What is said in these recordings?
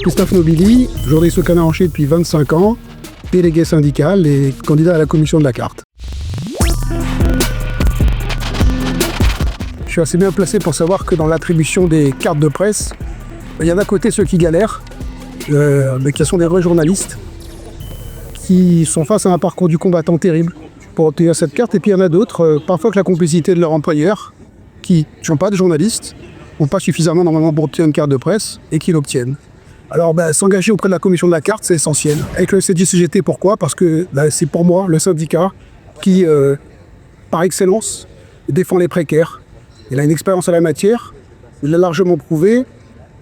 Christophe Nobili, journaliste au Canard Enchaîné depuis 25 ans, délégué syndical et candidat à la commission de la carte. Je suis assez bien placé pour savoir que dans l'attribution des cartes de presse, il y a d'un côté ceux qui galèrent, mais qui sont des vrais journalistes, qui sont face à un parcours du combattant terrible pour obtenir cette carte. Et puis il y en a d'autres, parfois que la complicité de leur employeur, qui ne sont pas des journalistes, n'ont pas suffisamment normalement pour obtenir une carte de presse et qui l'obtiennent. Alors s'engager auprès de la commission de la carte, c'est essentiel. Avec le CGT, pourquoi? Parce que c'est pour moi le syndicat qui, par excellence, défend les précaires. Il a une expérience à la matière, il l'a largement prouvé.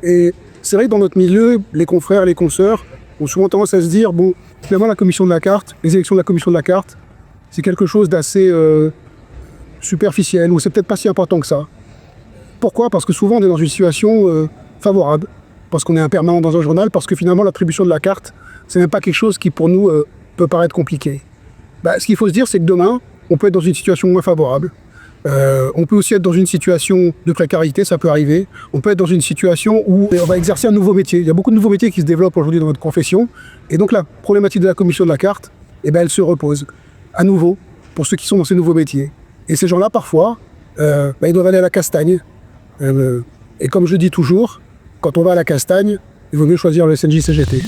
Et c'est vrai que dans notre milieu, les confrères, les consoeurs ont souvent tendance à se dire, bon, finalement la commission de la carte, les élections de la commission de la carte, c'est quelque chose d'assez superficiel, ou c'est peut-être pas si important que ça. Pourquoi? Parce que souvent on est dans une situation favorable, parce qu'on est un permanent dans un journal, parce que finalement l'attribution de la carte, c'est même pas quelque chose qui pour nous peut paraître compliqué. Ce qu'il faut se dire, c'est que demain, on peut être dans une situation moins favorable. On peut aussi être dans une situation de précarité, ça peut arriver. On peut être dans une situation où on va exercer un nouveau métier. Il y a beaucoup de nouveaux métiers qui se développent aujourd'hui dans notre profession. Et donc la problématique de la commission de la carte, elle se repose à nouveau pour ceux qui sont dans ces nouveaux métiers. Et ces gens-là, parfois, ils doivent aller à la castagne. Et comme je dis toujours, quand on va à la castagne, il vaut mieux choisir le SNJ-CGT.